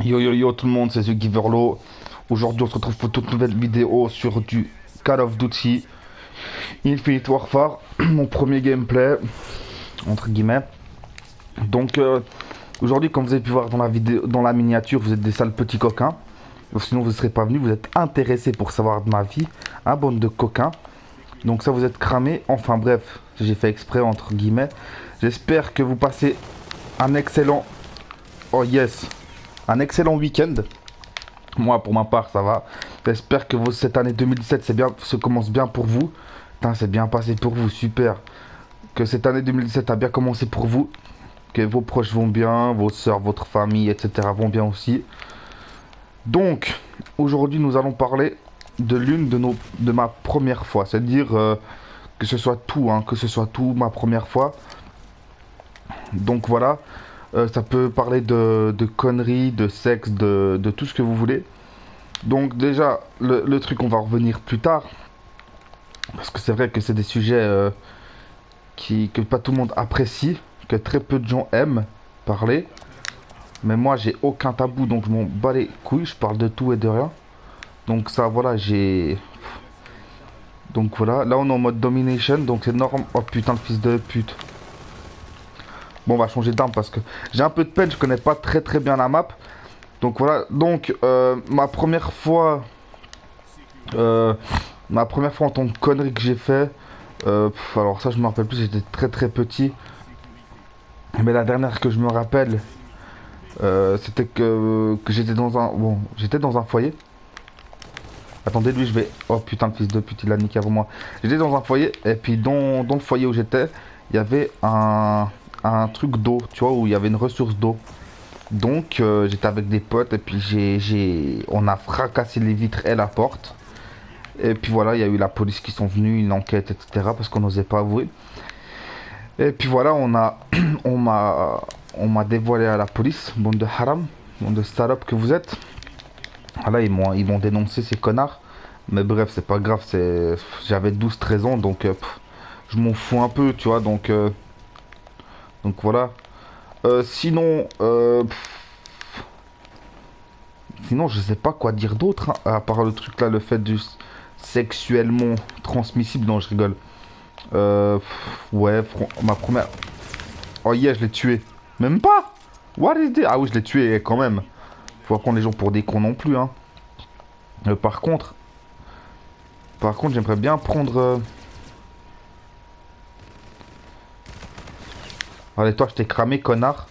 Yo yo yo tout le monde, c'est The Giverlo. Aujourd'hui on se retrouve pour toute nouvelle vidéo sur du Call of Duty Infinite Warfare, mon premier gameplay, entre guillemets. Donc aujourd'hui comme vous avez pu voir dans la vidéo, dans la miniature, vous êtes des sales petits coquins. Sinon vous ne serez pas venus, vous êtes intéressés pour savoir de ma vie, un bande de coquins. Donc ça vous êtes cramés, enfin bref, j'ai fait exprès entre guillemets. J'espère que vous passez un excellent, oh yes, un excellent week-end. Moi, pour ma part, ça va. J'espère que cette année 2017 se commence bien pour vous. Putain, c'est bien passé pour vous, super. Que cette année 2017 a bien commencé pour vous. Que vos proches vont bien, vos soeurs, votre famille, etc. vont bien aussi. Donc, aujourd'hui, nous allons parler de de ma première fois. C'est-à-dire que ce soit tout, hein, que ce soit tout ma première fois. Donc voilà, ça peut parler de conneries, de sexe, de tout ce que vous voulez. Donc déjà, le truc, on va revenir plus tard. Parce que c'est vrai que c'est des sujets que pas tout le monde apprécie, que très peu de gens aiment parler. Mais moi, j'ai aucun tabou, donc je m'en bats les couilles, je parle de tout et de rien. Donc ça, voilà, j'ai... Donc voilà, là on est en mode domination, donc c'est normal. Oh putain, le fils de pute. Bon, on va changer d'arme parce que j'ai un peu de peine, je connais pas très bien la map. Donc voilà, donc ma première fois... Euh, Ma première fois en tant que connerie que j'ai fait, alors ça je me rappelle plus, j'étais très petit. Mais la dernière que je me rappelle, c'était que j'étais dans un, bon, j'étais dans un foyer. Attendez, lui je vais, oh putain le fils de pute, il a niqué avant moi. J'étais dans un foyer et puis dans le foyer où j'étais, il y avait un truc d'eau, tu vois, où il y avait une ressource d'eau. Donc j'étais avec des potes et puis on a fracassé les vitres et la porte. Et puis voilà, il y a eu la police qui sont venus, une enquête, etc. Parce qu'on n'osait pas avouer. Et puis voilà, on m'a dévoilé à la police, bande de haram, bande de salopes que vous êtes. Voilà, ils m'ont dénoncé ces connards. Mais bref, c'est pas grave, j'avais 12 13 ans, donc je m'en fous un peu, tu vois, donc voilà. Sinon, sinon, je sais pas quoi dire d'autre, hein, à part le truc là, le fait du sexuellement transmissible. Non, je rigole. Ouais, ma première. Oh yeah, je l'ai tué. Même pas. What is it? Ah oui, je l'ai tué quand même. Faut pas prendre les gens pour des cons non plus, hein. Euh, par contre, par contre, j'aimerais bien prendre. Allez, toi, je t'ai cramé, connard.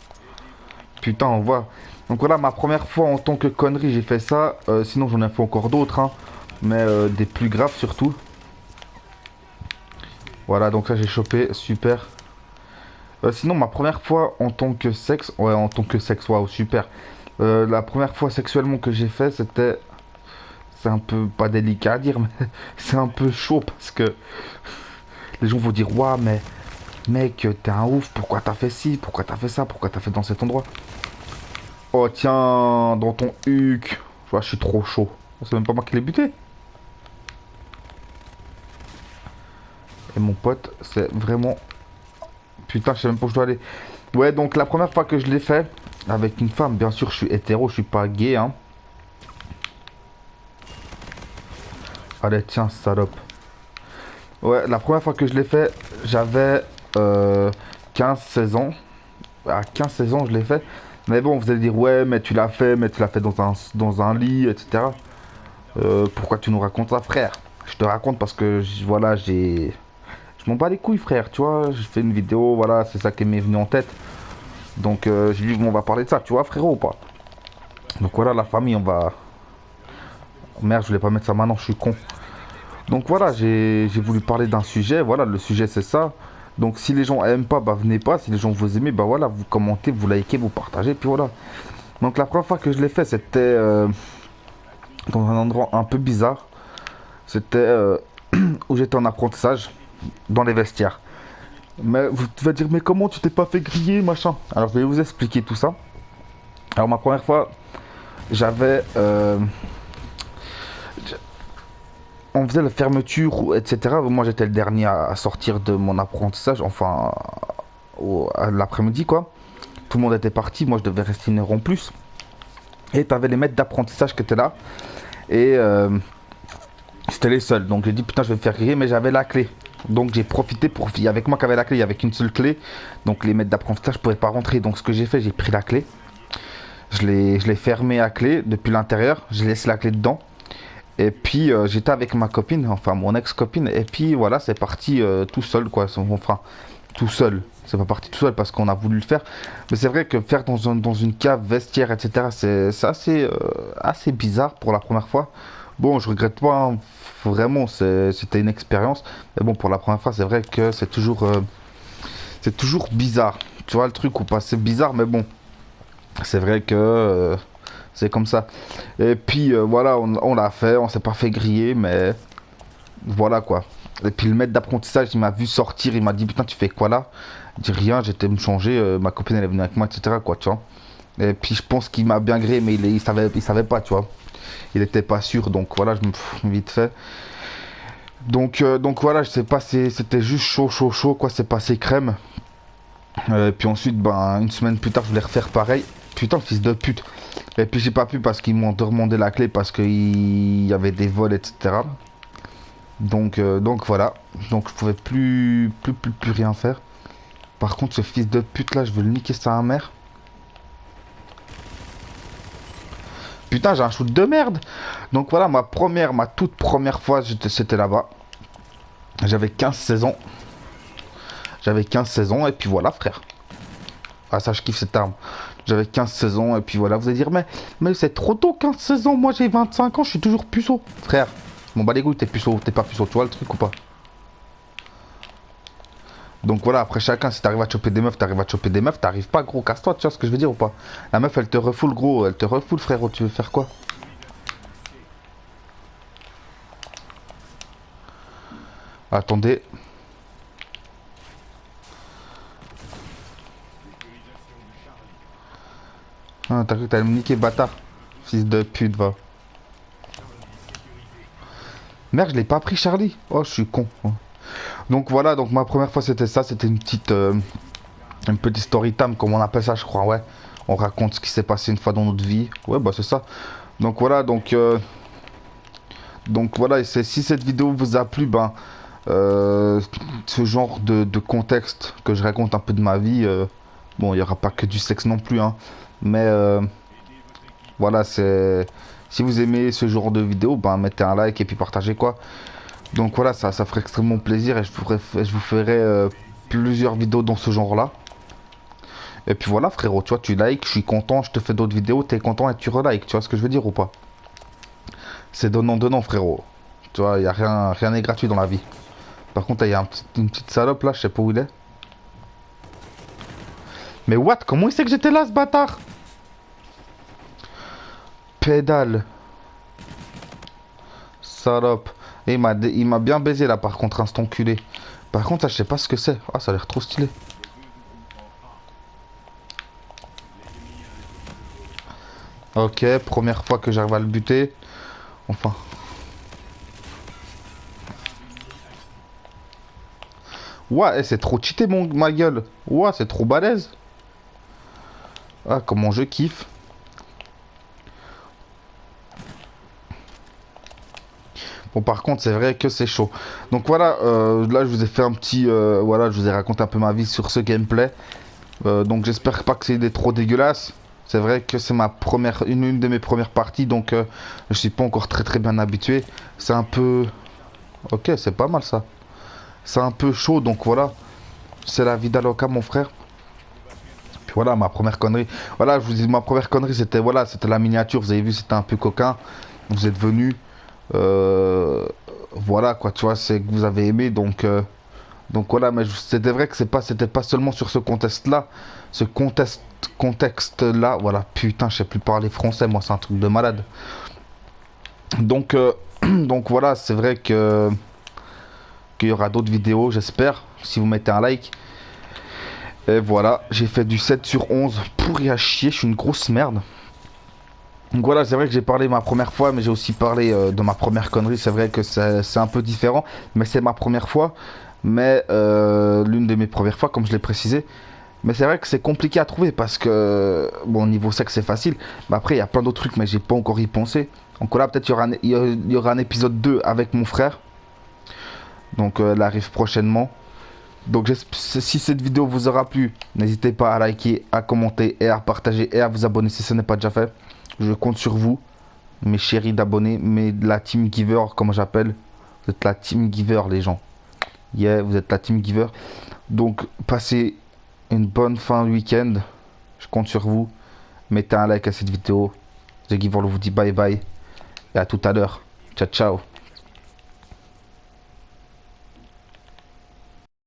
Putain, on voit. Donc voilà, ma première fois en tant que connerie, j'ai fait ça. Sinon, j'en ai fait encore d'autres, hein. Mais des plus graves surtout. Voilà, donc ça, j'ai chopé. Super. Sinon, ma première fois en tant que sexe. Ouais, en tant que sexe, waouh, super. La première fois sexuellement que j'ai fait, c'était. C'est un peu pas délicat à dire, mais c'est un peu chaud parce que les gens vont dire: Waouh, mais mec, t'es un ouf, pourquoi t'as fait ci, pourquoi t'as fait ça, pourquoi t'as fait dans cet endroit. Oh, tiens, dans ton huc. Je suis trop chaud. C'est même pas moi qui l'ai buté. Et mon pote, c'est vraiment. Putain, je sais même pas où je dois aller. Ouais, donc la première fois que je l'ai fait, avec une femme, bien sûr, je suis hétéro, je suis pas gay, hein. Allez, tiens, salope. Ouais, la première fois que je l'ai fait, j'avais 15-16 ans. À 15-16 ans, je l'ai fait. Mais bon, vous allez dire: ouais, mais tu l'as fait dans un lit, etc. Pourquoi tu nous racontes ça, frère? Je te raconte parce que, voilà, je m'en bats les couilles, frère, tu vois. Je fais une vidéo, voilà, c'est ça qui m'est venu en tête. Donc, j'ai dit: on va parler de ça, tu vois, frérot, ou pas? Donc voilà, la famille, on va... Merde, je voulais pas mettre ça maintenant, je suis con. Donc voilà, j'ai voulu parler d'un sujet. Voilà, le sujet c'est ça. Donc si les gens aiment pas, bah venez pas. Si les gens vous aimez, bah voilà, vous commentez, vous likez, vous partagez, puis voilà. Donc la première fois que je l'ai fait, c'était dans un endroit un peu bizarre. C'était où j'étais en apprentissage, dans les vestiaires. Mais vous allez dire: mais comment tu t'es pas fait griller, machin? Alors je vais vous expliquer tout ça. Alors ma première fois, j'avais on faisait la fermeture, etc. Moi, j'étais le dernier à sortir de mon apprentissage, enfin, à l'après-midi, quoi. Tout le monde était parti, moi, je devais rester une heure en plus. Et t'avais les maîtres d'apprentissage qui étaient là. Et c'était les seuls. Donc j'ai dit putain je vais me faire griller, mais j'avais la clé. Donc j'ai profité pour... Il y avait que moi qui avait la clé, il y avait qu'une seule clé. Donc les maîtres d'apprentissage ne pouvaient pas rentrer. Donc ce que j'ai fait, j'ai pris la clé. Je l'ai fermé à clé depuis l'intérieur. Je laisse la clé dedans. Et puis j'étais avec ma copine, enfin mon ex-copine. Et puis voilà, c'est parti tout seul quoi. Enfin, tout seul. C'est pas parti tout seul parce qu'on a voulu le faire. Mais c'est vrai que faire dans une cave, vestiaire, etc. C'est assez bizarre pour la première fois. Bon, je regrette pas, hein. Vraiment, c'était une expérience. Mais bon, pour la première fois, c'est vrai que c'est toujours bizarre. Tu vois le truc ou pas? C'est bizarre, mais bon, c'est vrai que c'est comme ça. Et puis voilà, on l'a fait, on s'est pas fait griller, mais voilà quoi. Et puis le maître d'apprentissage, il m'a vu sortir, il m'a dit putain, tu fais quoi là? Je dis rien, j'étais me changer, ma copine elle est venue avec moi, etc. quoi, tu vois. Et puis je pense qu'il m'a bien grillé, mais il savait pas, tu vois. Il était pas sûr, donc voilà, je me vite fait. Donc voilà, je sais pas, c'était juste chaud, chaud, chaud, quoi, c'est passé crème. Et puis ensuite, ben, une semaine plus tard, je voulais refaire pareil. Putain, le fils de pute. Et puis j'ai pas pu parce qu'ils m'ont demandé la clé parce qu'il y avait des vols, etc. Donc voilà. Donc je pouvais plus rien faire. Par contre, ce fils de pute là, je veux le niquer sa mère. Putain, j'ai un shoot de merde. Donc voilà, ma toute première fois, c'était là-bas. J'avais 15-16 ans. J'avais 15-16 ans et puis voilà, frère. Ah ça, je kiffe cette arme. J'avais 15-16 ans et puis voilà, vous allez dire, mais c'est trop tôt, 15-16 ans. Moi, j'ai 25 ans, je suis toujours puceau. Frère, bon bah les couilles, t'es puceau, t'es pas puceau, tu vois le truc ou pas? Donc voilà, après chacun, si t'arrives à choper des meufs, t'arrives à choper des meufs, t'arrives pas gros, casse-toi, tu vois ce que je veux dire ou pas? La meuf, elle te refoule gros, elle te refoule frérot, tu veux faire quoi? Attendez. Ah, t'as cru que t'allais me niquer, bâtard. Fils de pute, va. Merde, je l'ai pas pris, Charlie. Oh, je suis con. Oh. Donc voilà, donc ma première fois c'était ça, c'était une petite story time, comme on appelle ça, je crois, ouais. On raconte ce qui s'est passé une fois dans notre vie. Ouais, bah c'est ça. Donc voilà, donc voilà, et si cette vidéo vous a plu, ben, ce genre de contexte que je raconte un peu de ma vie, bon, il n'y aura pas que du sexe non plus, hein, mais voilà, c'est... Si vous aimez ce genre de vidéo, ben, mettez un like et puis partagez quoi. Donc voilà, ça ferait extrêmement plaisir et je vous ferai plusieurs vidéos dans ce genre-là. Et puis voilà, frérot, tu vois, tu likes, je suis content, je te fais d'autres vidéos, t'es content et tu relikes, tu vois ce que je veux dire ou pas? C'est donnant-donnant, frérot. Tu vois, y a rien n'est gratuit dans la vie. Par contre, il y a une petite salope là, je sais pas où il est. Mais what? Comment il sait que j'étais là, ce bâtard? Pédale. Salope. Et il m'a bien baisé là, par contre, instant culé. Par contre, ça, je sais pas ce que c'est. Ah, ça a l'air trop stylé. Ok, première fois que j'arrive à le buter. Enfin. Ouah, c'est trop cheaté ma gueule. Ouah, c'est trop balèze. Ah, comment je kiffe. Bon, par contre, c'est vrai que c'est chaud. Donc voilà, là, je vous ai fait un petit... voilà, je vous ai raconté un peu ma vie sur ce gameplay. Donc j'espère pas que c'est trop dégueulasse. C'est vrai que c'est une de mes premières parties, donc je suis pas encore très bien habitué. C'est un peu... Ok, c'est pas mal ça. C'est un peu chaud, donc voilà. C'est la vida loca, mon frère. Puis voilà, ma première connerie. Voilà, je vous dis, ma première connerie, c'était voilà, c'était la miniature. Vous avez vu, c'était un peu coquin. Vous êtes venus. Voilà, quoi, tu vois, c'est que vous avez aimé, donc voilà, mais c'était vrai que c'était pas seulement sur ce contexte-là. Ce contexte-là, voilà, putain, je sais plus parler français, moi, c'est un truc de malade. Donc, donc voilà, c'est vrai qu'il y aura d'autres vidéos, j'espère, si vous mettez un like. Et voilà, j'ai fait du 7 sur 11 pourri à chier, je suis une grosse merde. Donc voilà, c'est vrai que j'ai parlé ma première fois, mais j'ai aussi parlé de ma première connerie. C'est vrai que c'est un peu différent, mais c'est ma première fois. Mais l'une de mes premières fois, comme je l'ai précisé. Mais c'est vrai que c'est compliqué à trouver parce que, bon, niveau sexe, c'est facile. Mais après, il y a plein d'autres trucs, mais j'ai pas encore y pensé. Donc là, peut-être il y aura un épisode 2 avec mon frère. Donc, elle arrive prochainement. Donc, si cette vidéo vous aura plu, n'hésitez pas à liker, à commenter et à partager et à vous abonner si ce n'est pas déjà fait. Je compte sur vous, mes chéris d'abonnés, mais de la team giver, comme j'appelle. Vous êtes la team giver, les gens. Yeah, vous êtes la team giver. Donc, passez une bonne fin de week-end. Je compte sur vous. Mettez un like à cette vidéo. The Giver vous dit bye bye. Et à tout à l'heure. Ciao, ciao.